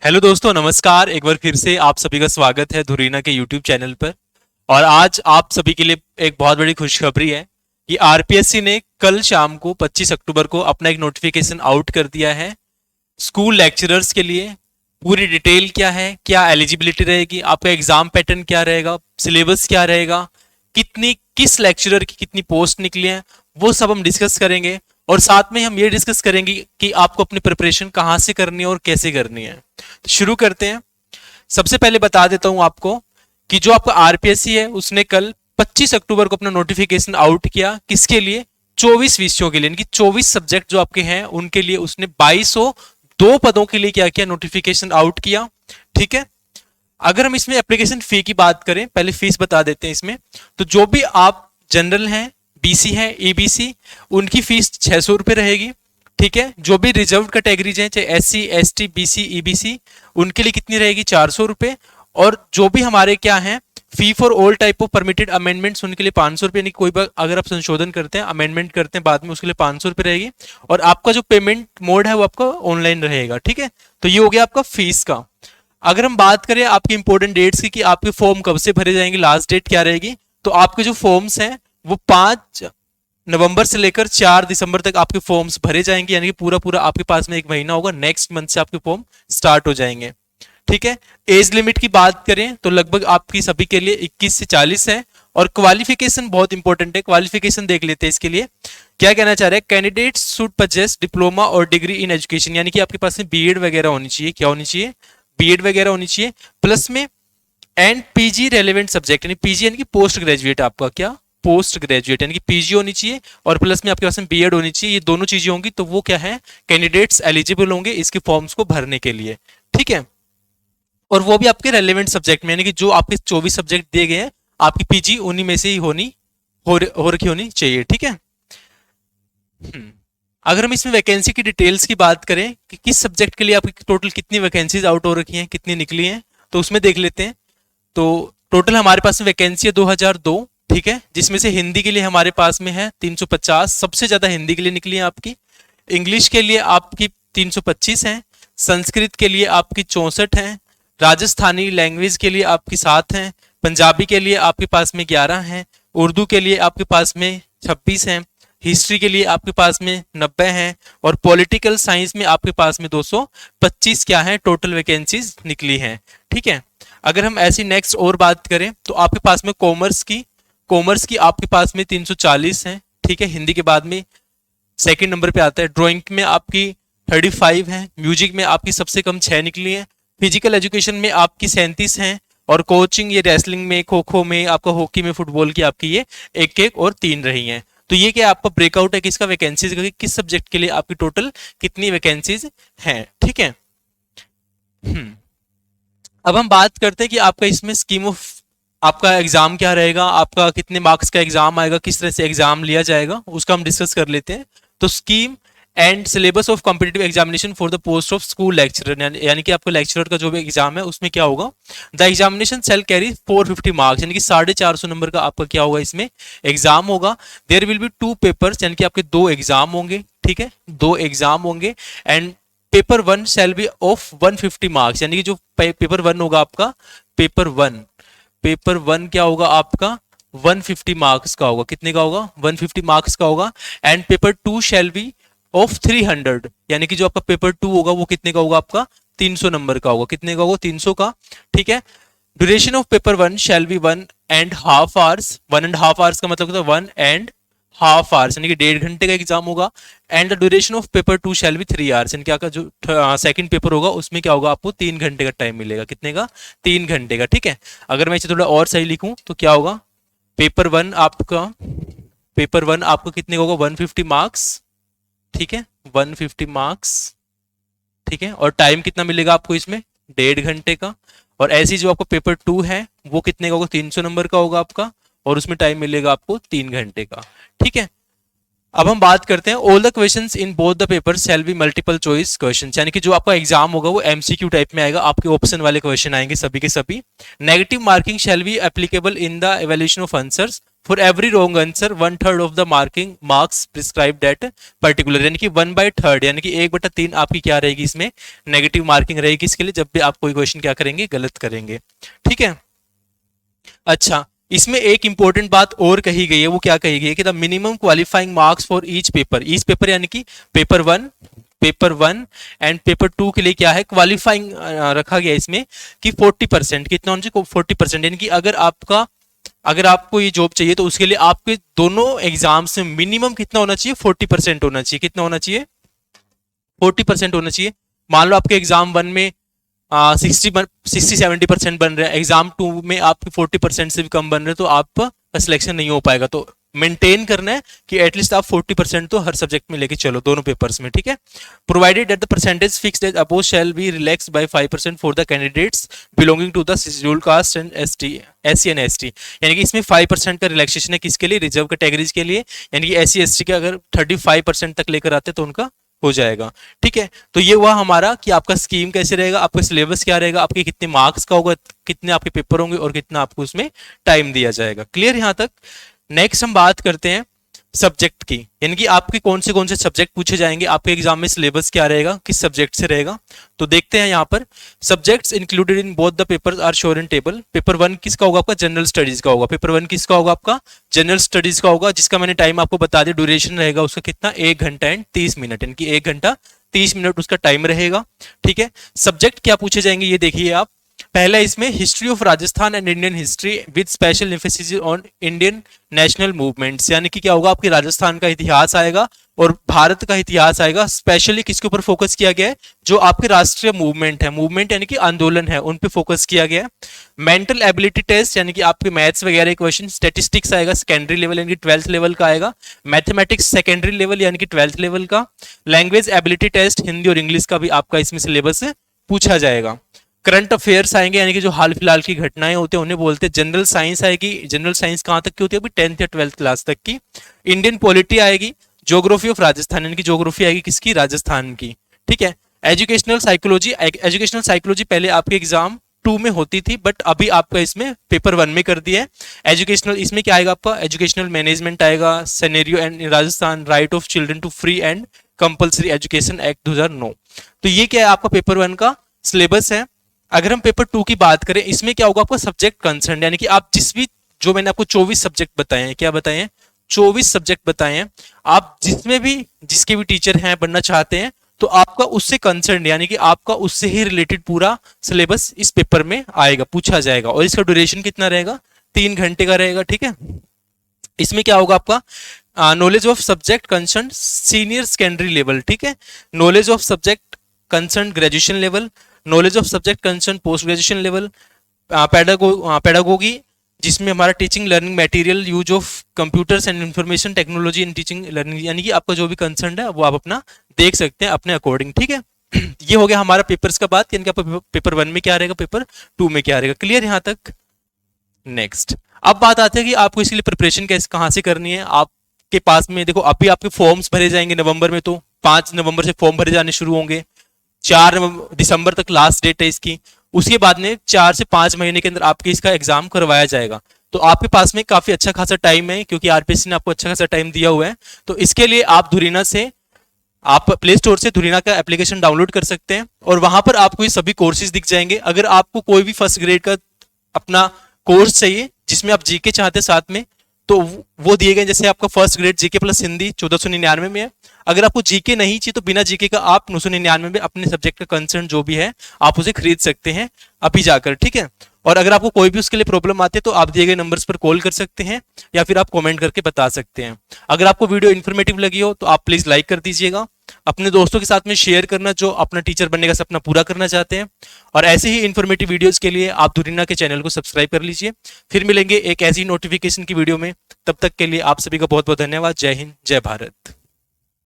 Hello दोस्तों, नमस्कार। एक बार फिर से आप सभी का स्वागत है धुरीना के यूट्यूब चैनल पर। और आज आप सभी के लिए एक बहुत बड़ी खुशखबरी है कि आरपीएससी ने कल शाम को 25 अक्टूबर को अपना एक नोटिफिकेशन आउट कर दिया है स्कूल लेक्चरर्स के लिए। पूरी डिटेल क्या है, क्या एलिजिबिलिटी रहेगी, आपका एग्जाम पैटर्न क्या रहेगा, सिलेबस क्या रहेगा, किस लेक्चरर की कितनी पोस्ट निकली है, वो सब हम डिस्कस करेंगे। और साथ में हम ये डिस्कस करेंगे कि आपको अपनी प्रिपरेशन कहाँ से करनी है और कैसे करनी है। तो शुरू करते हैं। सबसे पहले बता देता हूं आपको कि जो आपका आरपीएससी है उसने कल 25 अक्टूबर को अपना नोटिफिकेशन आउट किया। किसके लिए? 24 विषयों के लिए, यानी कि 24 सब्जेक्ट जो आपके हैं उनके लिए उसने 2202 पदों के लिए क्या किया, नोटिफिकेशन आउट किया। ठीक है। अगर हम इसमें एप्लीकेशन फी की बात करें, पहले फीस बता देते हैं इसमें। तो जो भी आप जनरल हैं, बीसी है, ईबीसी, उनकी फीस 600 रुपये रहेगी। ठीक है। जो भी रिजर्व कैटेगरीज हैं, चाहे एससी, एसटी, बीसी, ईबीसी, उनके लिए कितनी रहेगी? 400 रुपये। और जो भी हमारे क्या है, fee for all type of permitted amendments, उनके लिए 500 रुपये, यानी कोई बार अगर आप संशोधन करते हैं, अमेंडमेंट करते हैं बाद में, उसके लिए 500 रुपये रहेगी। और आपका जो पेमेंट मोड है वो आपका ऑनलाइन रहेगा। ठीक है। तो ये हो गया आपका फीस का। अगर हम बात करें आपकी इंपॉर्टेंट डेट्स की कि आपके फॉर्म कब से भरे जाएंगे, लास्ट डेट क्या रहेगी, तो आपके जो फॉर्म्स हैं वो 5 नवंबर से लेकर 4 दिसंबर तक आपके फॉर्म्स भरे जाएंगे। यानी कि पूरा पूरा आपके पास में एक महीना होगा, नेक्स्ट मंथ से आपके फॉर्म स्टार्ट हो जाएंगे। ठीक है। एज लिमिट की बात करें तो लगभग आपकी सभी के लिए 21 से 40 है। और क्वालिफिकेशन बहुत इंपॉर्टेंट है, क्वालिफिकेशन देख लेते हैं इसके लिए। क्या कहना चाह रहे हैं? कैंडिडेट्स शुड पजेस डिप्लोमा और डिग्री इन एजुकेशन, यानी कि आपके पास में बीएड वगैरह होनी चाहिए। क्या होनी चाहिए? बीएड वगैरह होनी चाहिए। प्लस में एंड पीजी रेलेवेंट सब्जेक्ट, यानी पीजी यानी कि पोस्ट ग्रेजुएट, आपका क्या पोस्ट ग्रेजुएट यानी कि पीजी होनी चाहिए। और प्लस में आपके पास में बीएड होनी चाहिए। ये दोनों चीजें होंगी तो वो क्या है, कैंडिडेट्स एलिजिबल होंगे इसके फॉर्म्स को भरने के लिए। ठीक है। और वो भी आपके रेलेवेंट सब्जेक्ट में, यानी कि जो आपके 24 सब्जेक्ट दिए गए हैं, आपकी पीजी उन्हीं में से ही हो रखी होनी चाहिए। ठीक है। अगर हम इसमें वैकेंसी की डिटेल्स की बात करें कि किस सब्जेक्ट के लिए आपकी टोटल कितनी वैकेंसीज आउट हो रखी हैं, कितनी निकली हैं, तो उसमें देख लेते हैं। तो टोटल हमारे पास में वैकेंसी है 2002। ठीक है। जिसमें से हिंदी के लिए हमारे पास में है 350, सबसे ज्यादा हिंदी के लिए निकली है आपकी। इंग्लिश के लिए आपकी 325 है। संस्कृत के लिए आपकी 64 है। राजस्थानी लैंग्वेज के लिए आपकी 7 है। पंजाबी के लिए आपके पास में 11 है। उर्दू के लिए आपके पास में 26 है। हिस्ट्री के लिए आपके पास में 90 है। और पॉलिटिकल साइंस में आपके पास में 225 क्या है, टोटल वैकेंसीज निकली हैं। ठीक है। अगर हम ऐसी नेक्स्ट और बात करें तो आपके पास में कॉमर्स की आपके पास में 340 है। ठीक है। हिंदी के बाद में सेकंड नंबर पे आता है। ड्राइंग में आपकी 35 है। म्यूजिक में आपकी सबसे कम 6 निकली है। फिजिकल एजुकेशन में आपकी 37 है। और कोचिंग, ये रेसलिंग में, खो खो में, आपका हॉकी में, फुटबॉल की आपकी ये 1-1 और 3 रही हैं। तो ये क्या आपका ब्रेकआउट है किसका, वैकेंसीज का, किस सब्जेक्ट के लिए आपकी टोटल कितनी वैकेंसीज हैं। ठीक है। अब हम बात करते हैं कि आपका इसमें स्कीम ऑफ आपका एग्जाम क्या रहेगा, आपका कितने मार्क्स का एग्जाम आएगा, किस तरह से एग्जाम लिया जाएगा, उसका हम डिस्कस कर लेते हैं। तो scheme and syllabus of competitive examination for the post of school lecturer, यानी कि आपका लेक्चरर का जो भी एग्जाम है उसमें क्या होगा, the examination cell carry 450 marks, यानी कि 450 नंबर का आपका क्या होगा, इसमें एग्जाम होगा। देयर विल बी 2 पेपर्स, यानी कि आपके 2 एग्जाम होंगे। ठीक है। 2 एग्जाम होंगे। And paper 1 shall be of 150 marks, यानी कि जो पेपर 1 होगा आपका, पेपर वन क्या होगा आपका, 150 मार्क्स का होगा। कितने का होगा? 150 मार्क्स का होगा। And paper 2 shall be of 300, यानी कि जो आपका पेपर 2 होगा वो कितने का होगा आपका, 300 नंबर का होगा। कितने का होगा? 300 का। ठीक है। Duration of paper 1 shall be 1.5 hours. 1.5 hours का मतलब होता है 1.5 आवर्स, यानी कि 1.5 घंटे का एग्जाम होगा। And the duration of paper 2 shall be 3 hours, यानी कि आपका जो सेकंड पेपर होगा उसमें क्या होगा, आपको 3 घंटे का टाइम मिलेगा। कितने का? 3 घंटे का। ठीक है। अगर मैं इसे थोड़ा और सही लिखूं तो क्या होगा, पेपर 1 आपका कितने का होगा, 150 मार्क्स। ठीक है। 150 मार्क्स। ठीक है। और टाइम कितना मिलेगा आपको इसमें, 1.5 घंटे का। और ऐसी जो आपका पेपर 2 है वो कितने का होगा, 300 नंबर का होगा आपका, और उसमें टाइम मिलेगा आपको 3 घंटे का। ठीक है। अब हम बात करते हैं, all the questions in both the paper shall be multiple choice questions, यानी कि जो आपका एग्जाम होगा वो एमसीक्यू टाइप में आएगा, आपके ऑप्शन वाले क्वेश्चन आएंगे सभी के सभी। Negative marking shall be applicable in the evaluation of answers for every wrong answer 1/3 of the marking marks prescribe that particular, यानी कि 1/3 यानी कि 1/3 आपकी क्या रहेगी, इसमें नेगेटिव मार्किंग रहेगी इसके लिए, जब भी आप कोई क्वेश्चन क्या करेंगे, गलत करेंगे। ठीक है। अच्छा, इसमें एक इंपॉर्टेंट बात और कही गई है, वो क्या कही गई है कि the minimum qualifying marks for each paper यानी कि paper one and paper two के लिए क्या है, क्वालिफाइंग रखा गया इसमें कि 40%, कितना होना चाहिए, 40%, यानी कि अगर आपको ये जॉब चाहिए तो उसके लिए आपके दोनों एग्जाम्स में मिनिमम कितना होना चाहिए, 40% होना चाहिए। कितना होना चाहिए, 40% होना चाहिए। मान लो आपके एग्जाम वन में 60-70% बन रहा है, एग्जाम टू में आपके 40% से भी कम बन रहे हैं, तो आपका सिलेक्शन नहीं हो पाएगा। तो मेंटेन करना है कि एटलीस्ट आप 40% तो हर सब्जेक्ट में लेके चलो, दोनों पेपर्स में। ठीक है। Provided that the percentage fixed as above shall be relaxed by 5% for the candidates belonging to the scheduled caste and SC and ST, यानी कि इसमें 5% का रिलैक्सेशन है, किसके लिए, रिजर्व कैटेगरीज के लिए, यानी कि SC ST के अगर 35% तक लेकर आते तो उनका हो जाएगा। ठीक है। तो ये हुआ हमारा कि आपका स्कीम कैसे रहेगा, आपका सिलेबस क्या रहेगा, आपके कितने मार्क्स का होगा, कितने आपके पेपर होंगे और कितना आपको उसमें टाइम दिया जाएगा। क्लियर यहां तक। नेक्स्ट हम बात करते हैं सब्जेक्ट की, यानी कि आपके कौन से सब्जेक्ट पूछे जाएंगे, आपके एग्जाम में सिलेबस क्या रहेगा, किस सब्जेक्ट से रहेगा। तो देखते हैं यहाँ पर subjects included in both the papers are shown in table. Paper one किसका होगा, आपका जनरल स्टडीज का होगा। पेपर वन किसका होगा, आपका जनरल स्टडीज का होगा, जिसका मैंने टाइम आपको बता दिया, ड्यूरेशन रहेगा उसका कितना, 1 घंटा एंड 30 मिनट, यानी कि 1 घंटा 30 मिनट उसका टाइम रहेगा। ठीक है। सब्जेक्ट क्या पूछे जाएंगे ये देखिए आप। पहला इसमें history of Rajasthan and Indian history with special emphasis on Indian national movements, यानी कि क्या होगा, आपके राजस्थान का इतिहास आएगा और भारत का इतिहास आएगा। स्पेशली किसके ऊपर फोकस किया गया है, जो आपके राष्ट्रीय मूवमेंट है, मूवमेंट यानी कि आंदोलन है, उन पे फोकस किया गया है। मेंटल एबिलिटी टेस्ट यानी कि आपके मैथ्स वगैरह क्वेश्चन, स्टेटिस्टिक्स आएगा सेकेंडरी लेवल यानी कि 12th लेवल का आएगा, मैथमेटिक्स सेकेंडरी लेवल यानी कि 12th लेवल का, लैंग्वेज एबिलिटी टेस्ट हिंदी और इंग्लिश का भी आपका इसमें सिलेबस पूछा जाएगा। करंट अफेयर्स आएंगे, यानी कि जो हाल फिलहाल की घटनाएं होते हैं उन्हें बोलते हैं। जनरल साइंस आएगी, जनरल साइंस कहां तक की होती है, अभी 10th या 12th क्लास तक की। इंडियन पॉलिटी आएगी, ज्योग्राफी ऑफ राजस्थान यानी कि ज्योग्राफी आएगी किसकी, राजस्थान की। ठीक है। एजुकेशनल साइकोलॉजी पहले आपके एग्जाम 2 में होती थी, बट अभी आपका इसमें पेपर 1 में कर दिया है। एजुकेशनल इसमें क्या आएगा, आपका एजुकेशनल मैनेजमेंट आएगा, scenario and Rajasthan, right of children to free and compulsory education act 2009। तो ये क्या है, आपका पेपर 1 का सिलेबस है। अगर हम पेपर 2 की बात करें, इसमें क्या होगा, आपका सब्जेक्ट कंसर्न, यानी कि आप जिस भी, जो मैंने आपको 24 सब्जेक्ट बताए हैं, क्या बताए हैं, 24 सब्जेक्ट बताए हैं, आप जिसमें भी जिसके भी टीचर हैं बनना चाहते हैं तो आपका उससे कंसर्न यानी कि आपका उससे ही रिलेटेड पूरा सिलेबस इस पेपर में आएगा, पूछा जाएगा। और इसका ड्यूरेशन कितना रहेगा, 3 घंटे का रहेगा। ठीक है। इसमें क्या होगा, आपका knowledge of subject concern senior secondary level, ठीक है, knowledge of subject concern graduation level, knowledge of subject concern post graduation level, pedagogy जिसमें हमारा teaching learning material, use of computers and information technology in teaching learning, यानी कि आपका जो भी concern है वो आप अपना देख सकते हैं अपने अकॉर्डिंग। ठीक है। ये हो गया हमारा पेपर्स का बात, यानी कि आपका पेपर 1 में क्या रहेगा, पेपर 2 में क्या रहेगा। क्लियर यहां तक। नेक्स्ट अब बात आती है कि आपको इसके लिए प्रिपरेशन कैसे कहां से करनी है। आपके पास में देखो अभी आपके फॉर्म्स भरे जाएंगे नवंबर में, तो 5 नवंबर से फॉर्म भरे जाने शुरू होंगे, 4 दिसंबर तक लास्ट डेट है इसकी। उसके बाद में 4 से 5 महीने के अंदर आपके इसका एग्जाम करवाया जाएगा। तो आपके पास में काफी अच्छा खासा टाइम है, क्योंकि आरपीएससी ने आपको अच्छा खासा टाइम दिया हुआ है। तो इसके लिए आप धुरीना से, आप प्ले स्टोर से धुरीना का एप्लीकेशन डाउनलोड कर सकते हैं और वहां पर आपको ये सभी कोर्सेज दिख जाएंगे। अगर आपको कोई भी फर्स्ट ग्रेड का अपना कोर्स चाहिए जिसमें आप जीके चाहते हैं साथ में, तो वो दिए गए। जैसे आपका first grade GK plus Hindi 1499 में है। अगर आपको जीके नहीं चाहिए तो बिना जीके का आप 999 में अपने सब्जेक्ट का कंसर्न जो भी है आप उसे खरीद सकते हैं अभी जाकर। ठीक है। और अगर आपको कोई भी उसके लिए प्रॉब्लम आती है तो आप दिए गए नंबर्स पर कॉल कर सकते हैं या फिर आप कमेंट करके बता सकते हैं। अगर आपको वीडियो इन्फॉर्मेटिव लगी हो तो आप प्लीज लाइक कर दीजिएगा। अपने दोस्तों के साथ में शेयर करना जो अपना टीचर बनने का सपना पूरा करना चाहते हैं। और ऐसे ही इन्फॉर्मेटिव वीडियोस के लिए आप धुरीना के चैनल को सब्सक्राइब कर लीजिए। फिर मिलेंगे एक ऐसी नोटिफिकेशन की वीडियो में, तब तक के लिए आप सभी का बहुत बहुत धन्यवाद। जय हिंद, जय भारत।